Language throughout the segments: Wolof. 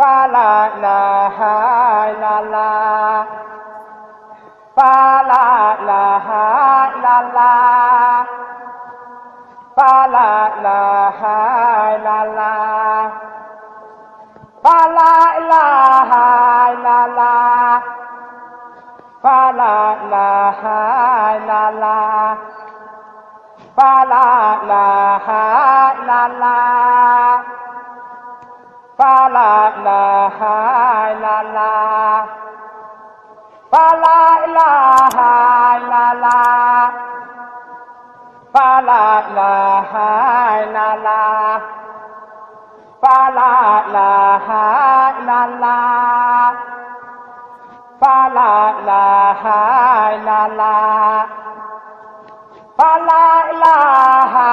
fa la ilaha illallah fa la ilaha illallah fa la ilaha illallah fa la ilaha illallah fa la ilaha illallah fa la ilaha illallah fa la ilaha illallah fa la ilaha illallah fa la ilaha illallah fa la ilaha illallah fa la ilaha illallah fa la ilaha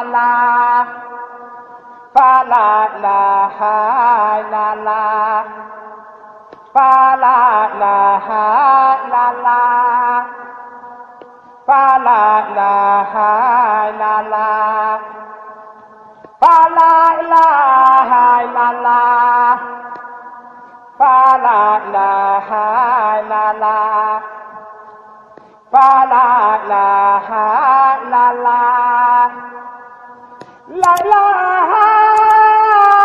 illallah fa la ilaha illallah fa la ilaha illallah fa la ilaha illallah fa la ilaha illallah fa la ilaha illallah fa la ilaha illallah la ilaha illallah fa la ilaha illallah la ilaha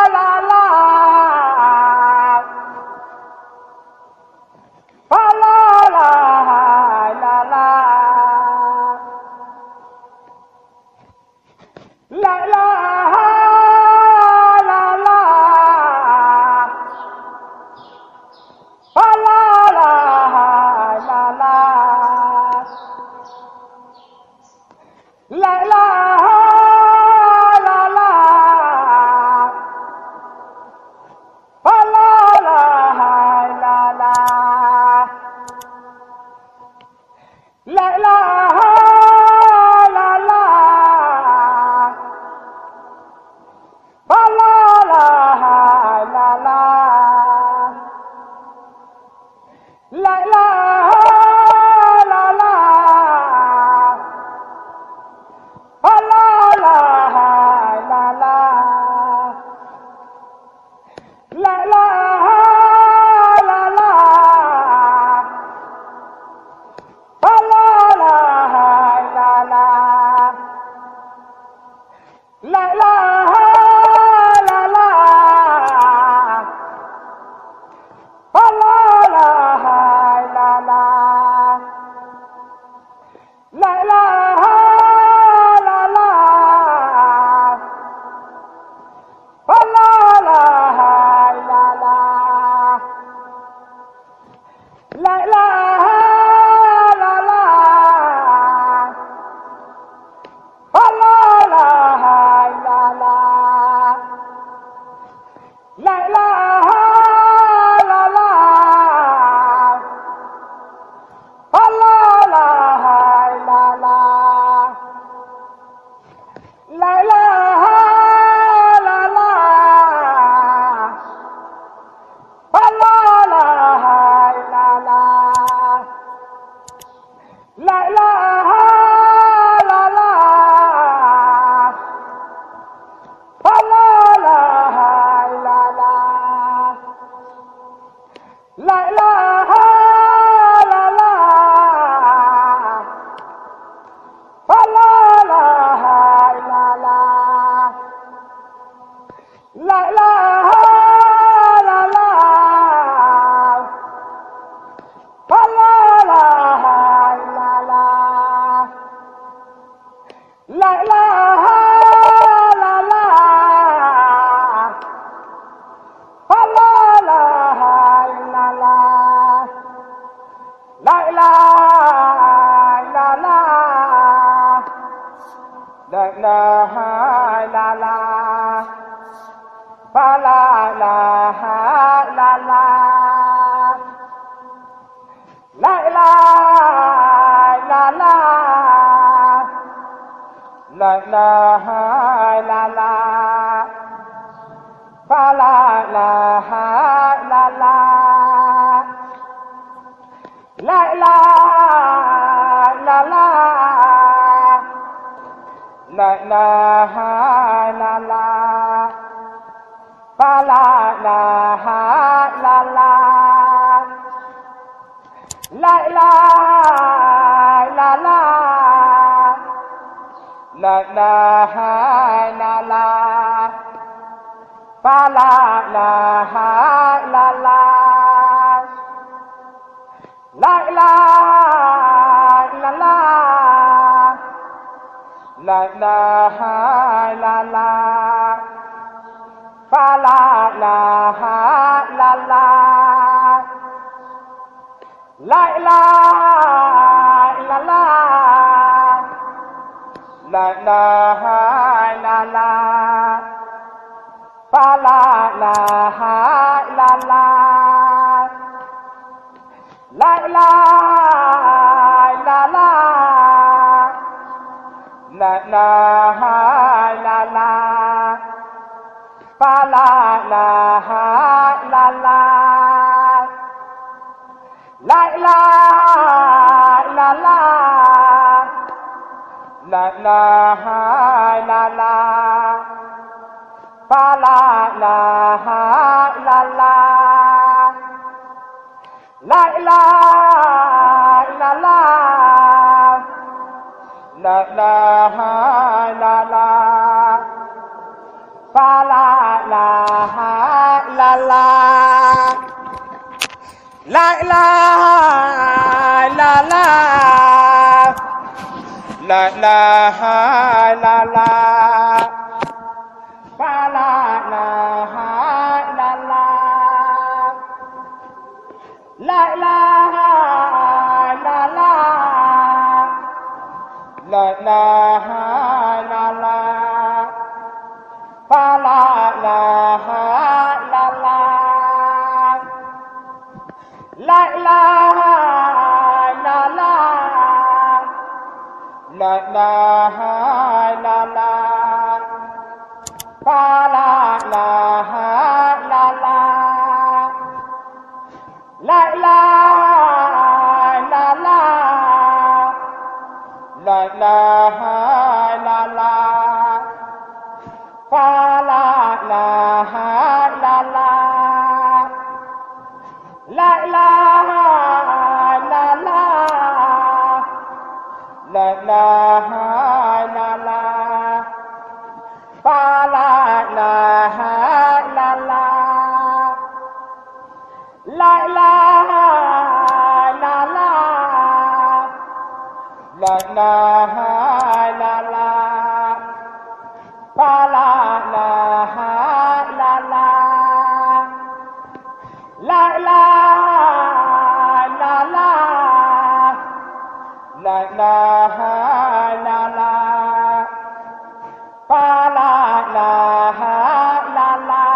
illallah fa la ilaha illallah la ilaha la ilaha illallah fa la ilaha illallah la ilaha illallah fa la ilaha illallah la ilaha illallah fa la ilaha illallah la ilaha illallah fa la ilaha illallah la ilaha illallah fa la ilaha illallah la ilaha illallah fa la ilaha illallah la ilaha illallah fa la ilaha illallah la ilaha illallah fa la ilaha illallah la ilaha illallah fa la ilaha illallah la ilaha illallah fa la ilaha illallah la ilaha illallah fa la ilaha illallah la ilaha illallah fa la ilaha illallah la ilaha illallah la ilaha illallah fa la ilaha illallah la ilaha illallah la ilaha illallah fa la ilaha illallah la ilaha illallah la ilaha illallah fa la ilaha illallah la ilaha illallah la ilaha illallah fa la ilaha illallah la ilaha illallah la ilaha illallah fa la ilaha illallah la ilaha illallah la ilaha illallah fa la ilaha illallah la ilaha illallah la ilaha illallah fa la ilaha illallah la ilaha illallah la ilaha illallah fa la ilaha illallah la ilaha illallah la ilaha illallah fa la ilaha illallah la ilaha illallah la ilaha illallah fa la ilaha illallah la ilaha illallah la ilaha illallah fa la ilaha illallah la ilaha illallah la ilaha illallah fa la ilaha illallah la ilaha illallah la ilaha illallah fa la ilaha illallah la ilaha illallah la ilaha illallah fa la ilaha illallah la ilaha illallah la ilaha illallah fa la ilaha illallah la ilaha illallah la ilaha illallah fa la ilaha illallah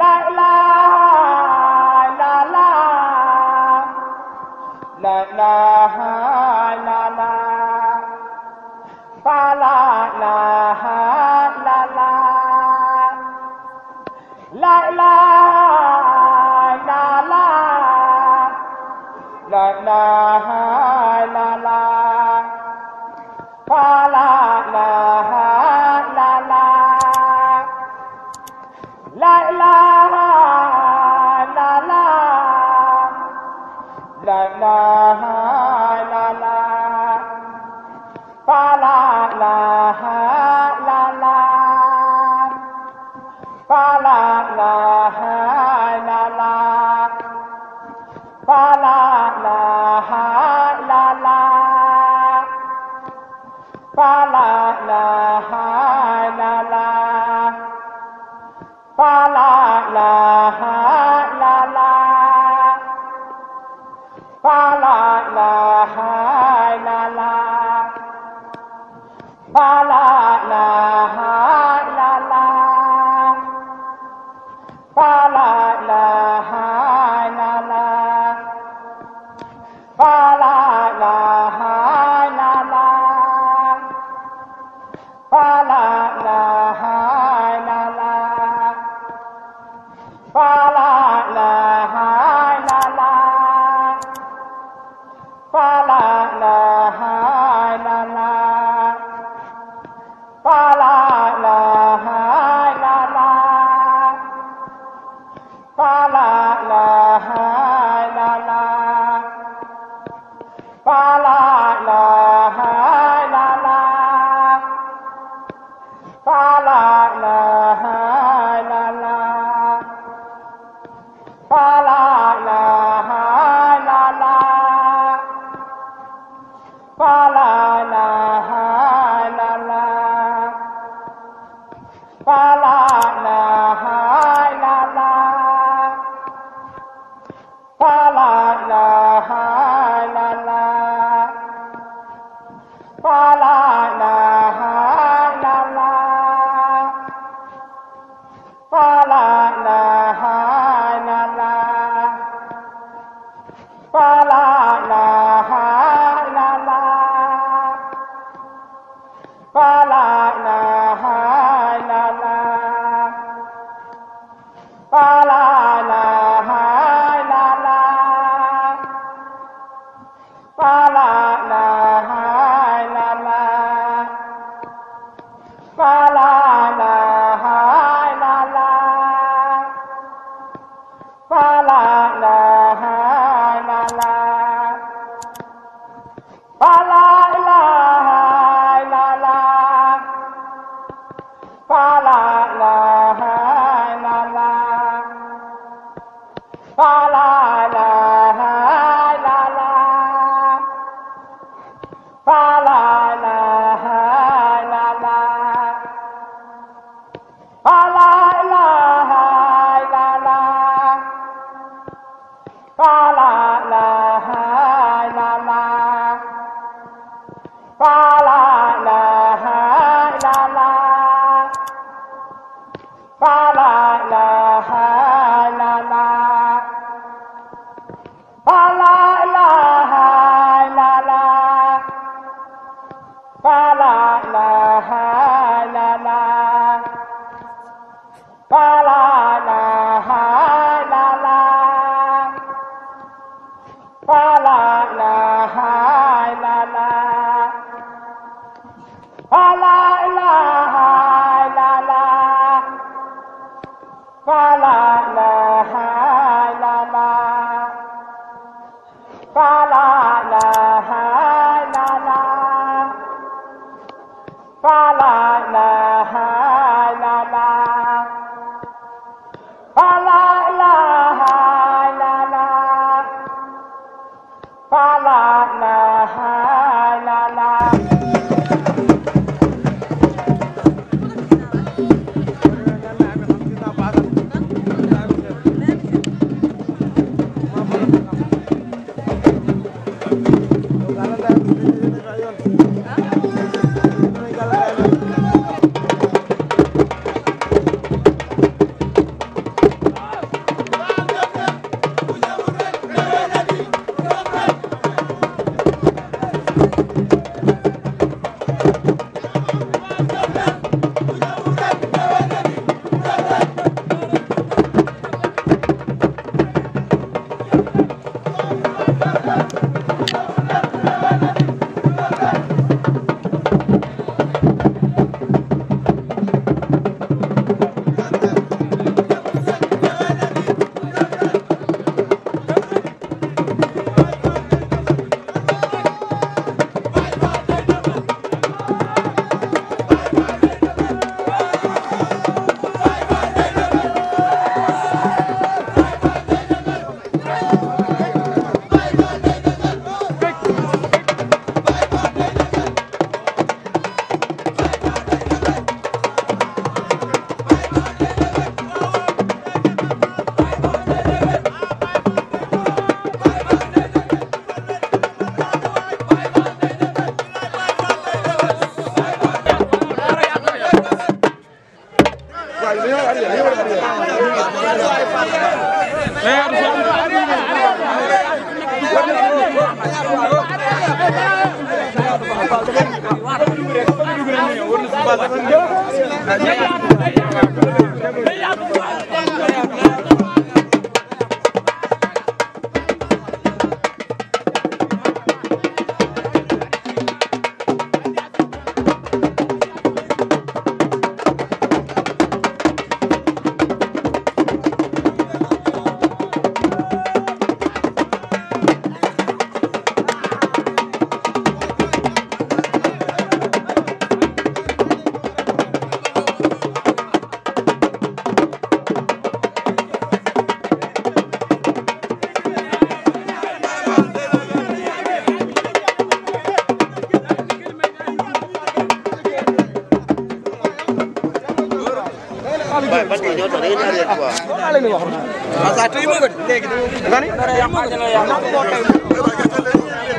la ilaha illallah la ilaha illallah fa la ilaha illallah la ilaha illallah la ilaha illallah fa la ilaha illallah la ilaha illallah la ilaha illallah fa la ilaha illallah fa la ilaha illallah fa la ilaha illallah fa la ilaha illallah fa la ilaha illallah fa la ilaha illallah fa la ilaha illallah fa la ilaha illallah fa la ilaha illallah fa la ilaha illallah fa Léegi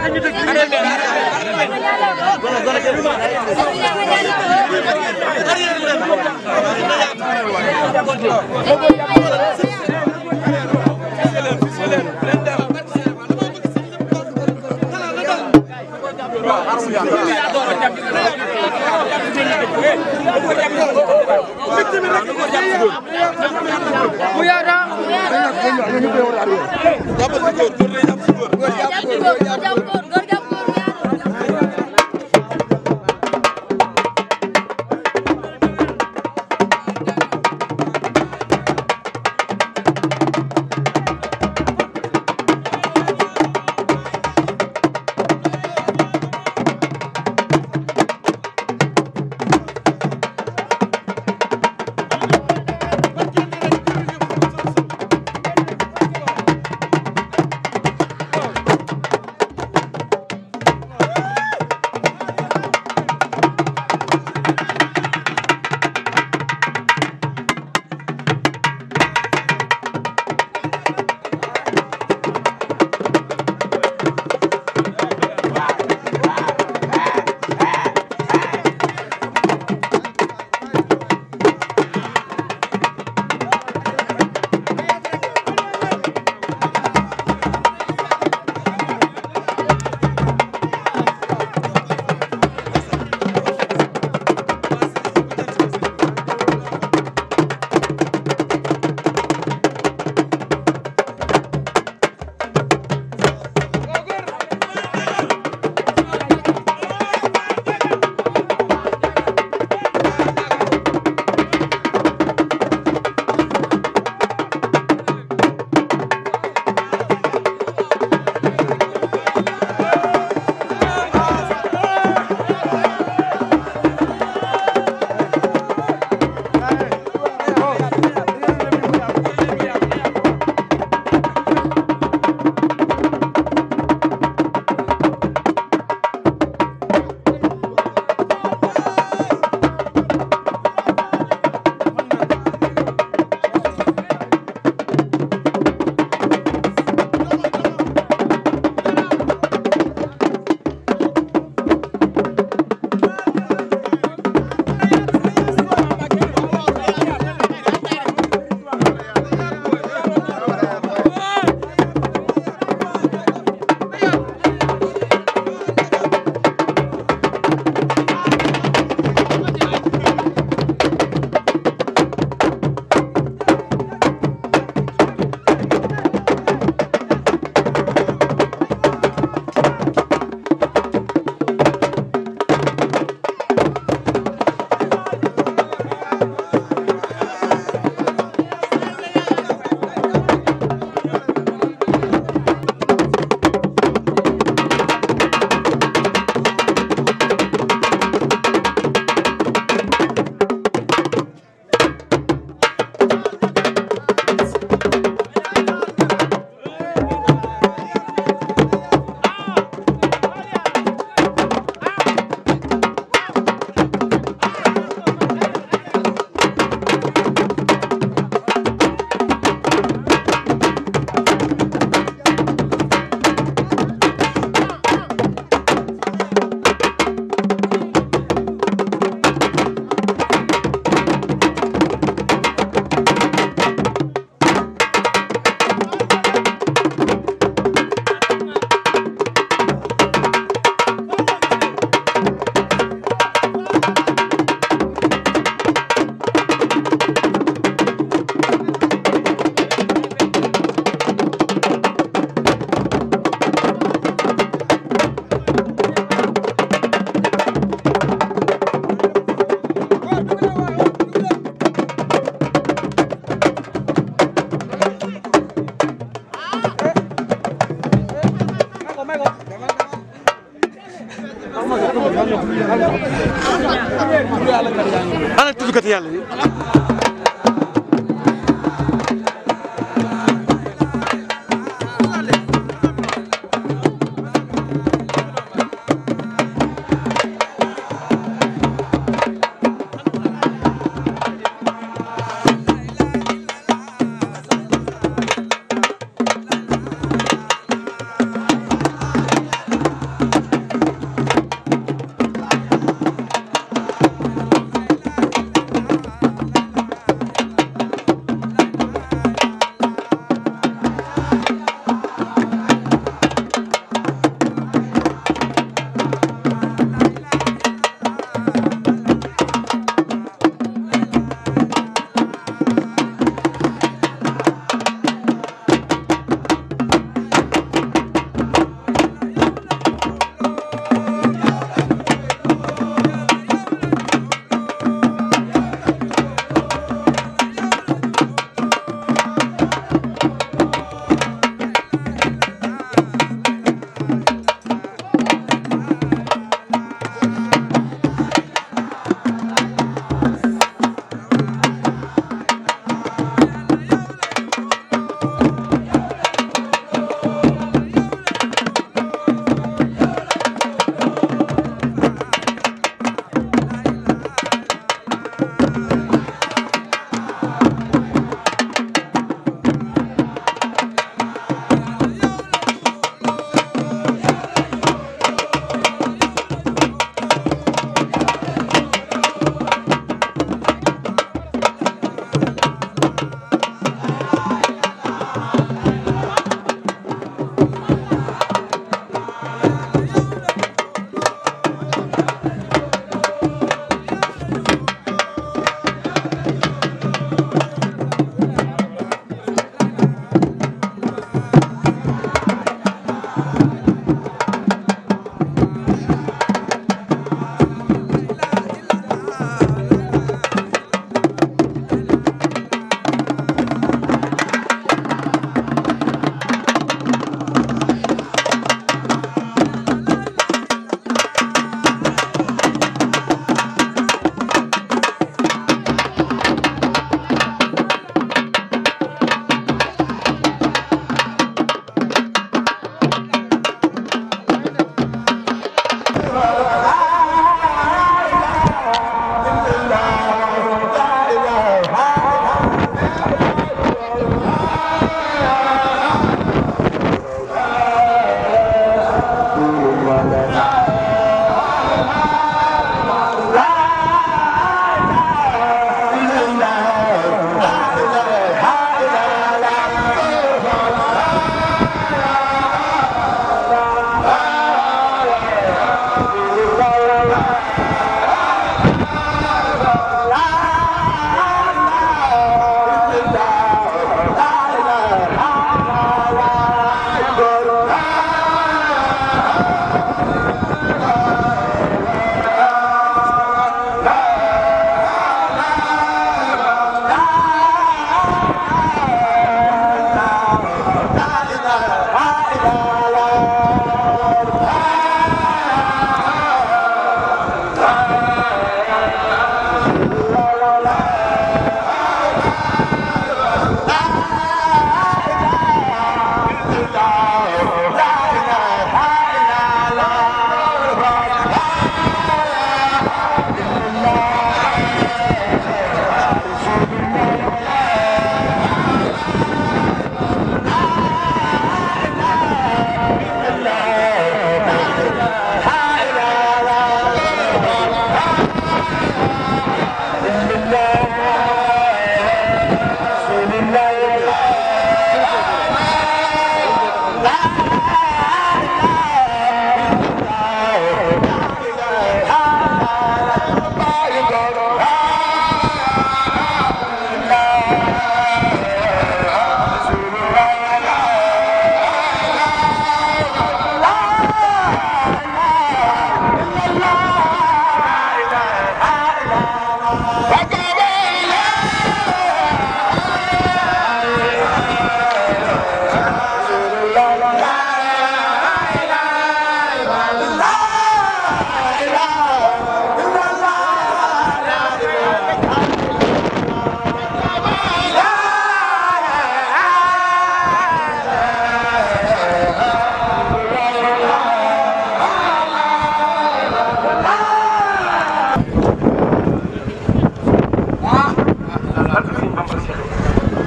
ana tuddkat yàlla yi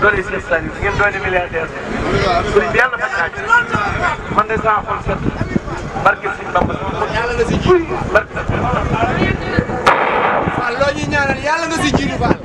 doole Cheikh Saliou ngeen doole milliardaire sëriñ bi yàlla faj aajo man de saa xol set barke Sëriñ Bamba yàlla nga si jiitu barke Fall loo ñuy ñaanal yàlla nga si jiitu Fall